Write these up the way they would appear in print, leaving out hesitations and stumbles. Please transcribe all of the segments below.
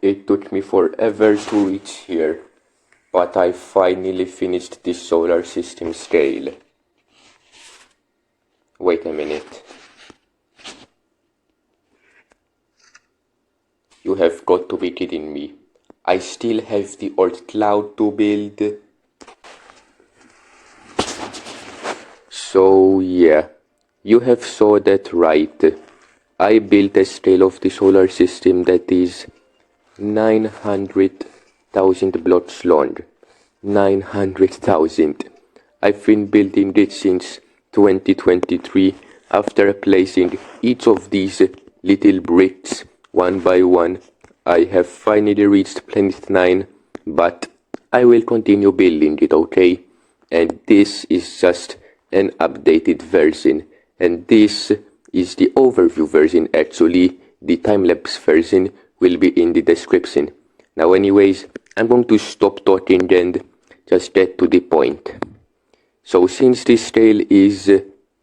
It took me forever to reach here, but I finally finished this solar system scale. Wait a minute. You have got to be kidding me. I still have the oort cloud to build. So yeah, you have saw that right. I built a scale of the solar system that is 900,000 blocks long. 900,000. I've been building it since 2023 after placing each of these little bricks one by one. I have finally reached planet 9, but I will continue building it, okay? And this is just an updated version, and this is the overview version. Actually, the time-lapse version will be in the description. Now anyways, I'm going to stop talking and just get to the point. So since this scale is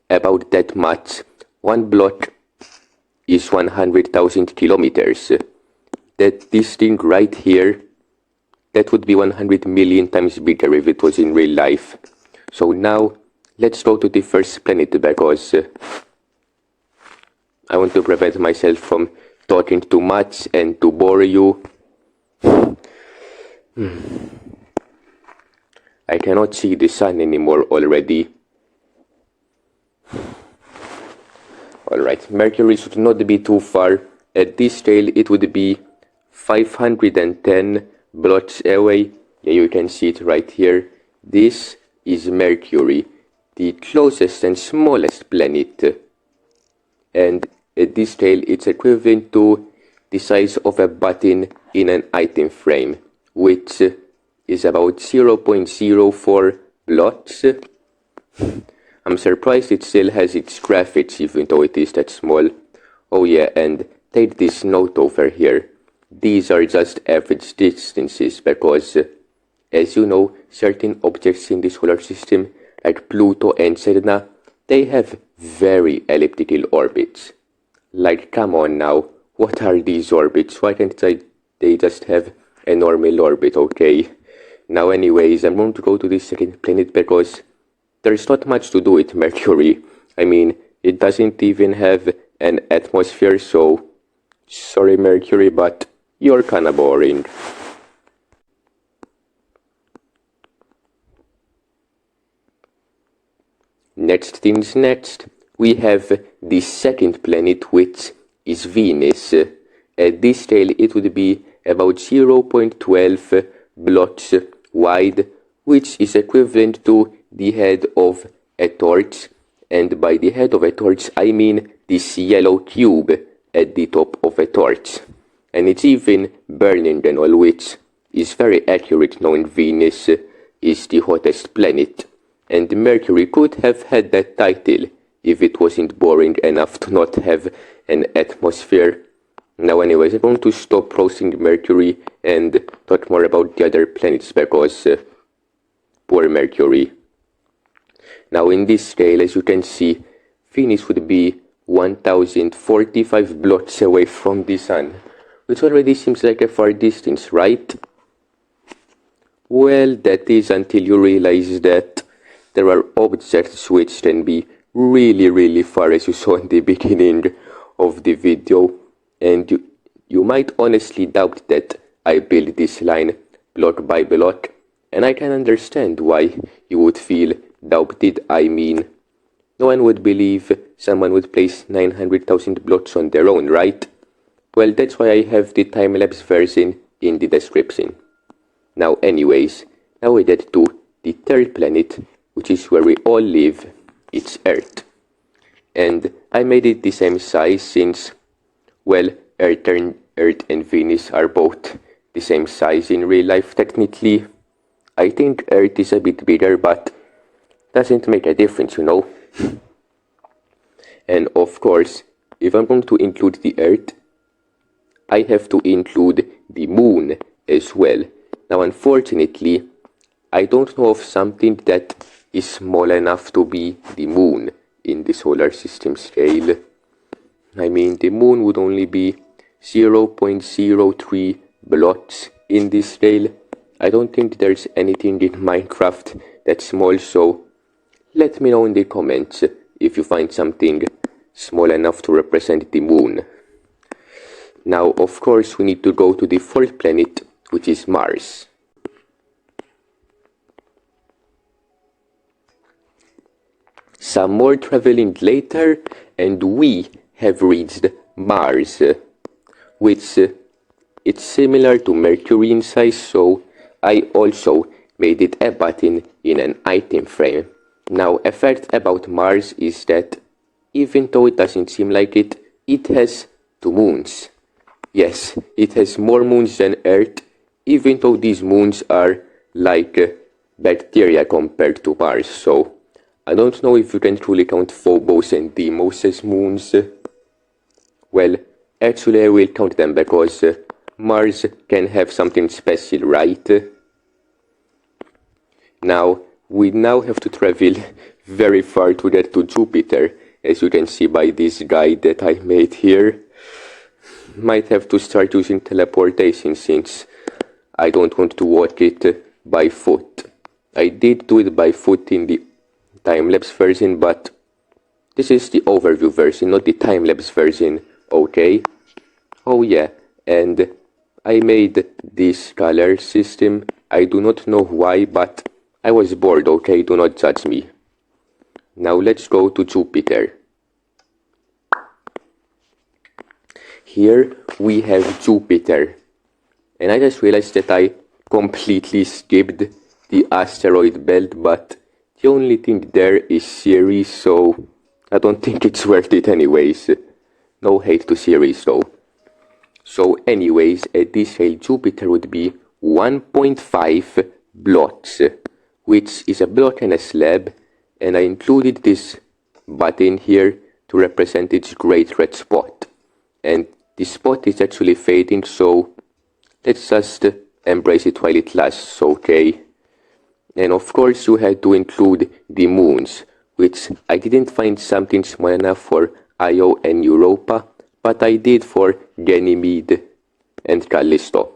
about that much, one block is 100,000 kilometers. That this thing right here, that would be 100 million times bigger if it was in real life. So now, let's go to the first planet because I want to prevent myself from talking too much and to bore you. I cannot see the sun anymore already. Alright, Mercury should not be too far. At this scale it would be 510 blocks away. Yeah, you can see it right here. This is Mercury, the closest and smallest planet. And at this scale it's equivalent to the size of a button in an item frame, which is about 0.04 blocks. I'm surprised it still has its graphics even though it is that small. Oh yeah, and take this note over here. These are just average distances because, as you know, certain objects in the solar system, like Pluto and Sedna, they have very elliptical orbits. Like, come on now, what are these orbits? Why can't they just have a normal orbit, okay? Now anyways, I'm going to go to the second planet because there's not much to do with Mercury. I mean, it doesn't even have an atmosphere, so sorry Mercury, but you're kinda boring. Next things next, we have the second planet, which is Venus. At this scale it would be about 0.12 blocks wide, which is equivalent to the head of a torch, and by the head of a torch I mean this yellow cube at the top of a torch. And it's even burning and all, which is very accurate knowing Venus is the hottest planet. And Mercury could have had that title if it wasn't boring enough to not have an atmosphere. Now anyways, I'm going to stop roasting Mercury and talk more about the other planets because poor Mercury. Now in this scale, as you can see, Venus would be 1045 blocks away from the Sun, which already seems like a far distance, right? Well, that is until you realize that there are objects which can be really far, as you saw in the beginning of the video, and you might honestly doubt that I built this line block by block, and I can understand why you would feel doubted. I mean, no one would believe someone would place 900,000 blocks on their own, right? Well, that's why I have the time-lapse version in the description. Now anyways, now we get to the third planet, which is where we all live. It's Earth. And I made it the same size since, well, Earth and Venus are both the same size in real life technically. I think Earth is a bit bigger, but doesn't make a difference, you know. And of course, if I'm going to include the Earth, I have to include the Moon as well. Now unfortunately, I don't know of something that is small enough to be the Moon in the solar system scale. I mean, the Moon would only be 0.03 blocks in this trail. I don't think there's anything in Minecraft that's small, so let me know in the comments if you find something small enough to represent the moon. Now, of course, we need to go to the fourth planet, which is Mars. Some more traveling later, and we have reached Mars, which it's similar to Mercury in size, so I also made it a button in an item frame. Now, a fact about Mars is that even though it doesn't seem like it, it has 2 moons. Yes, it has more moons than Earth, even though these moons are like bacteria compared to Mars, so I don't know if you can truly count Phobos and Deimos as moons. Well, actually I will count them because Mars can have something special, right? Now, we now have to travel very far to get to Jupiter, as you can see by this guide that I made here. Might have to start using teleportation since I don't want to walk it by foot. I did do it by foot in the time-lapse version, but this is the overview version, not the time-lapse version, okay? Oh yeah, and I made this color system. I do not know why, but I was bored, okay? Do not judge me. Now let's go to Jupiter. Here we have Jupiter, and I just realized that I completely skipped the asteroid belt, but the only thing there is Ceres, so I don't think it's worth it anyways. No hate to Ceres though. So anyways, at this scale Jupiter would be 1.5 blocks, which is a block and a slab, and I included this button here to represent its great red spot. And the spot is actually fading, so let's just embrace it while it lasts, okay? And of course you had to include the moons, which I didn't find something small enough for Io and Europa, but I did for Ganymede and Callisto.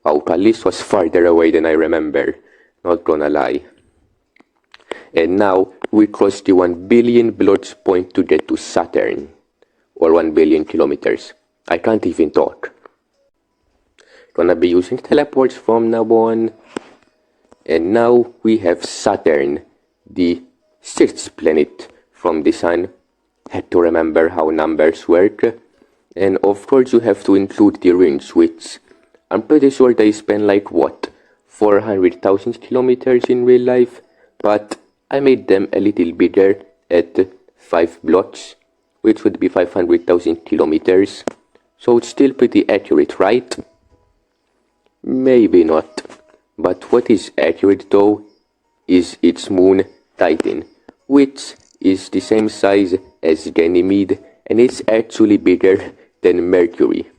Wow, Callisto was farther away than I remember, not gonna lie. And now we cross the 1 billion blocks point to get to Saturn, or 1 billion kilometers. I can't even talk. Gonna be using teleports from now on. And now we have Saturn, the 6th planet from the Sun. Had to remember how numbers work. And of course you have to include the rings, which I'm pretty sure they span like what, 400,000 kilometers in real life, but I made them a little bigger at 5 blocks, which would be 500,000 kilometers. So it's still pretty accurate, right? Maybe not. But what is accurate though is its moon Titan, which is the same size as Ganymede, and it's actually bigger than Mercury.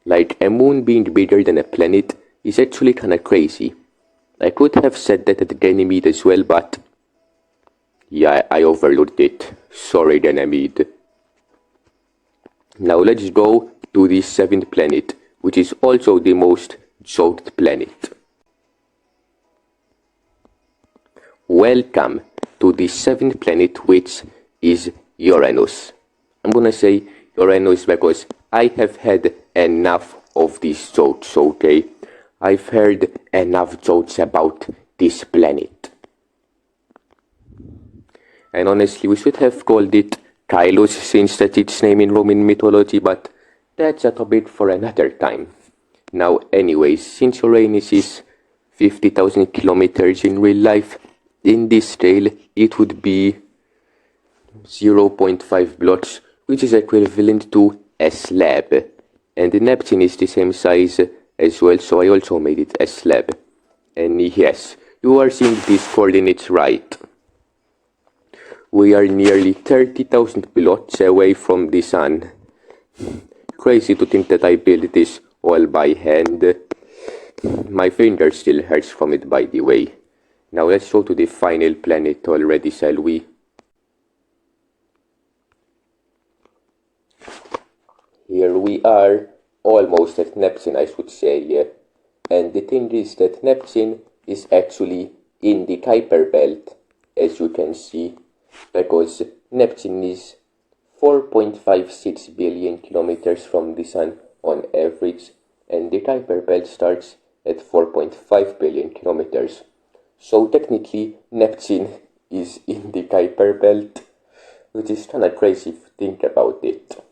Like, a moon being bigger than a planet is actually kinda crazy. I could have said that at Ganymede as well, but yeah, I overlooked it. Sorry, Ganymede. Now let's go to the 7th planet, which is also the most joked planet. Welcome to the 7th planet, which is Uranus. I'm gonna say Uranus because I have had enough of these jokes, okay? I've heard enough jokes about this planet. And honestly, we should have called it Kylos since that's its name in Roman mythology, but that's a topic for another time. Now anyways, since Uranus is 50,000 kilometers in real life, in this scale it would be 0.5 blocks, which is equivalent to a slab. And Neptune is the same size as well, so I also made it a slab. And yes, you are seeing these coordinates right. We are nearly 30,000 blocks away from the Sun. Crazy to think that I built this all by hand. My finger still hurts from it, by the way. Now let's go to the final planet already, shall we? Here we are, almost at Neptune, I should say. And the thing is that Neptune is actually in the Kuiper belt, as you can see, because Neptune is 4.56 billion kilometers from the Sun on average, and the Kuiper belt starts at 4.5 billion kilometers. So technically, Neptune is in the Kuiper belt, which is kinda crazy if you think about it.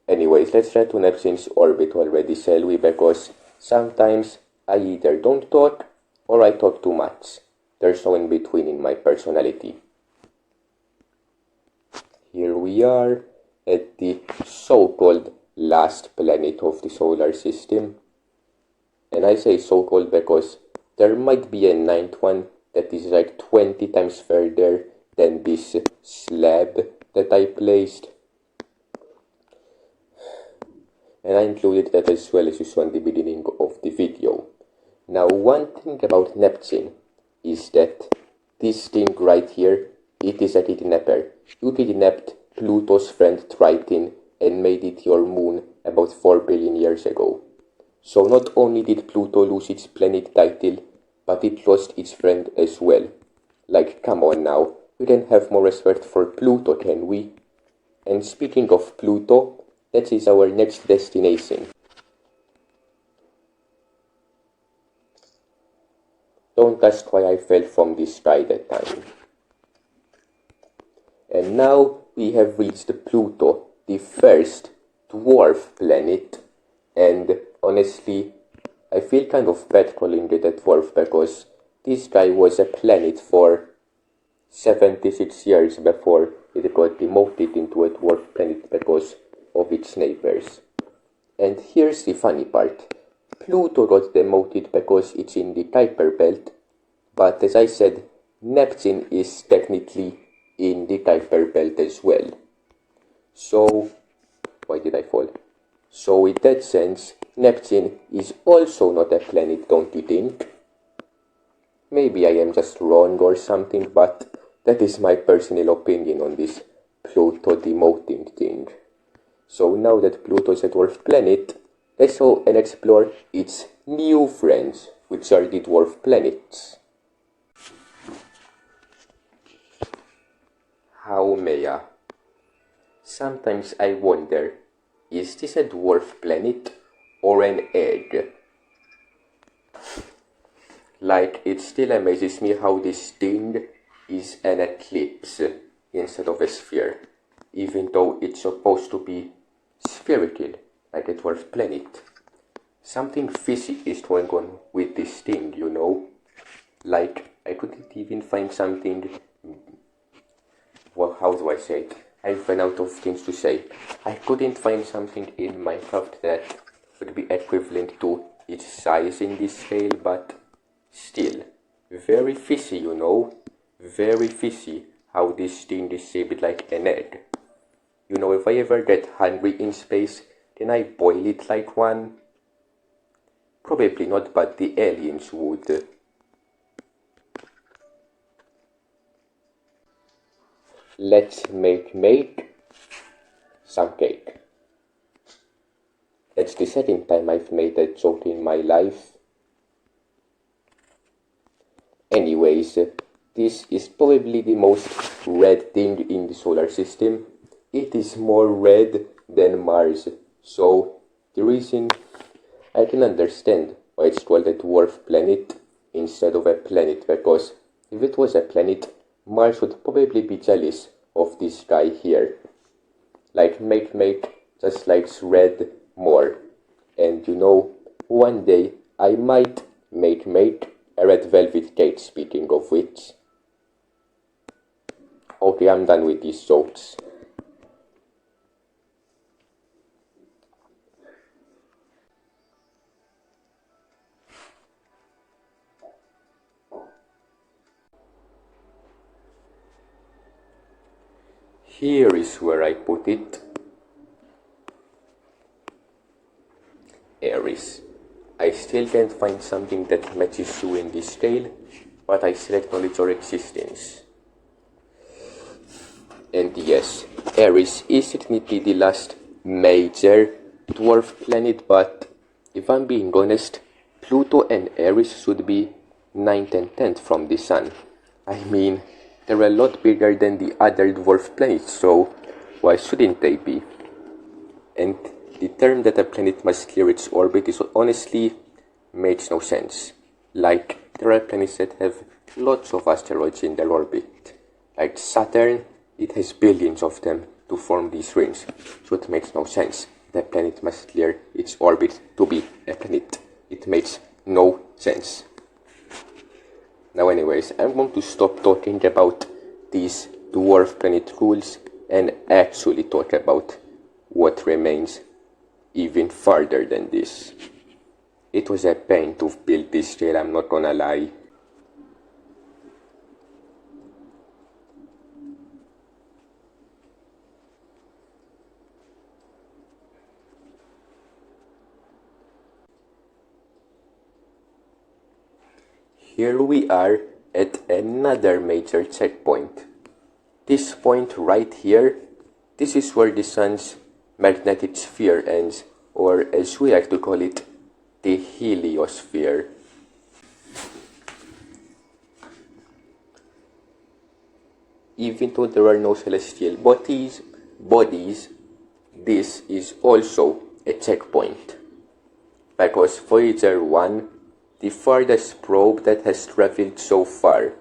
Anyways, let's try to Neptune's orbit already, shall we? Because sometimes I either don't talk or I talk too much. There's no in between in my personality. Here we are at the so-called last planet of the solar system. And I say so-called because there might be a ninth one that is like 20 times further than this slab that I placed. And I included that as well, as you saw in the beginning of the video. Now, one thing about Neptune is that this thing right here, it is a kidnapper. You kidnapped Pluto's friend Triton and made it your moon about 4 billion years ago. So not only did Pluto lose its planet title, but it lost its friend as well. Like, come on now, we can have more respect for Pluto, can we? And speaking of Pluto, that is our next destination. Don't ask why I fell from the sky that time. And now we have reached Pluto, the first dwarf planet. And honestly, I feel kind of bad calling it a dwarf because this guy was a planet for 76 years before it got demoted into a dwarf planet because of its neighbors. And here's the funny part. Pluto got demoted because it's in the Kuiper belt, but as I said, Neptune is technically in the Kuiper belt as well. So, why did I fall? So in that sense, Neptune is also not a planet, don't you think? Maybe I am just wrong or something, but that is my personal opinion on this Pluto demoting thing. So now that Pluto is a dwarf planet, let's go and explore its new friends, which are the dwarf planets. Haumea. Sometimes I wonder, is this a dwarf planet or an egg? Like, it still amazes me how this thing is an eclipse instead of a sphere, even though it's supposed to be spherical, like a dwarf planet. Something fishy is going on with this thing, you know? Like, I couldn't even find something... Well, how do I say it? I've run out of things to say. I couldn't find something in Minecraft that would be equivalent to its size in this scale, but still, very fishy, you know? Very fishy how this thing is shaped like an egg. You know, if I ever get hungry in space, can I boil it like one? Probably not, but the aliens would. Let's make some cake. It's the second time I've made that joke in my life. Anyways, this is probably the most red thing in the solar system. It is more red than Mars, so the reason I can understand why it's called a dwarf planet instead of a planet, because if it was a planet, Mars would probably be jealous of this guy here. Like makemake just likes red more. And you know, one day I might make a red velvet cake, speaking of which. Okay, I'm done with these jokes. Here is where I put it. Aries. I still can't find something that matches you in this scale, but I still acknowledge your existence. And yes, Aries is technically the last major dwarf planet, but if I'm being honest, Pluto and Eris should be 9th and 10th from the Sun. I mean, they're a lot bigger than the other dwarf planets, so why shouldn't they be? And the term that a planet must clear its orbit is honestly makes no sense. Like, there are planets that have lots of asteroids in their orbit. Like Saturn, it has billions of them to form these rings, so it makes no sense. The planet must clear its orbit to be a planet. It makes no sense. Now anyways, I'm going to stop talking about these dwarf planet rules and actually talk about what remains even farther than this. It was a pain to build this trail, I'm not gonna lie. Here we are at another major checkpoint. This point right here, this is where the Sun's magnetic sphere ends, or as we like to call it, the heliosphere. Even though there are no celestial bodies, this is also a checkpoint. Because Voyager 1, the farthest probe that has traveled so far,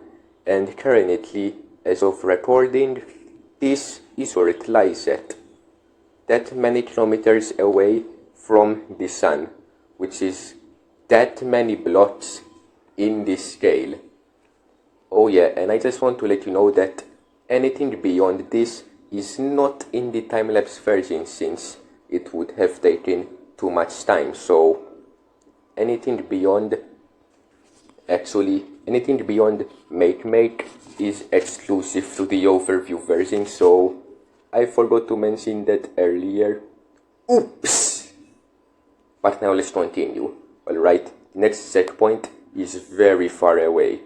and currently, as of recording, this is where it lies at. That many kilometers away from the Sun, which is that many blots in this scale. Oh yeah, and I just want to let you know that anything beyond this is not in the time-lapse version, since it would have taken too much time. So anything beyond makemake is exclusive to the overview version, so I forgot to mention that earlier. Oops! But now let's continue. Alright, next checkpoint is very far away.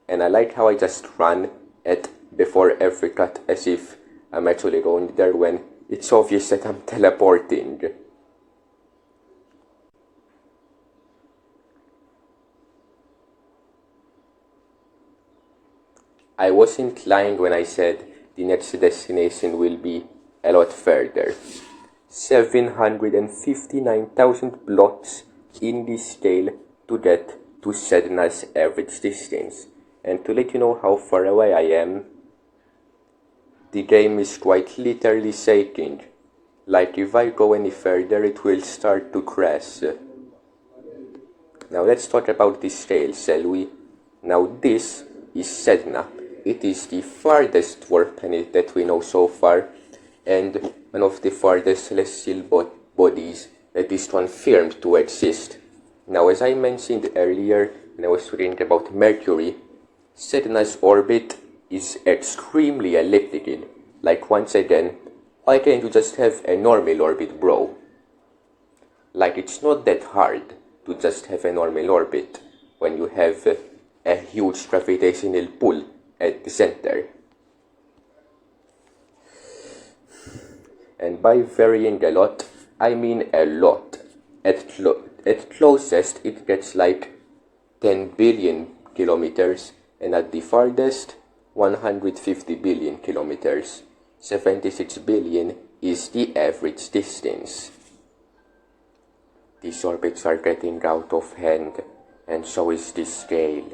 And I like how I just run at before every cut as if I'm actually going there when it's obvious that I'm teleporting. I wasn't lying when I said the next destination will be a lot further. 759,000 blots in this scale to get to Sedna's average distance. And to let you know how far away I am, the game is quite literally shaking. Like if I go any further, it will start to crash. Now let's talk about this scale, shall we? Now this is Sedna. It is the farthest dwarf planet that we know so far, and one of the farthest celestial bodies that is confirmed to exist. Now, as I mentioned earlier when I was reading about Mercury, Sedna's orbit is extremely elliptical. Like, once again, why can't you just have a normal orbit, bro? Like, it's not that hard to just have a normal orbit when you have a huge gravitational pull at the center. And by varying a lot, I mean a lot. At closest, it gets like 10 billion kilometers, and at the farthest, 150 billion kilometers. 76 billion is the average distance. These orbits are getting out of hand, and so is this scale.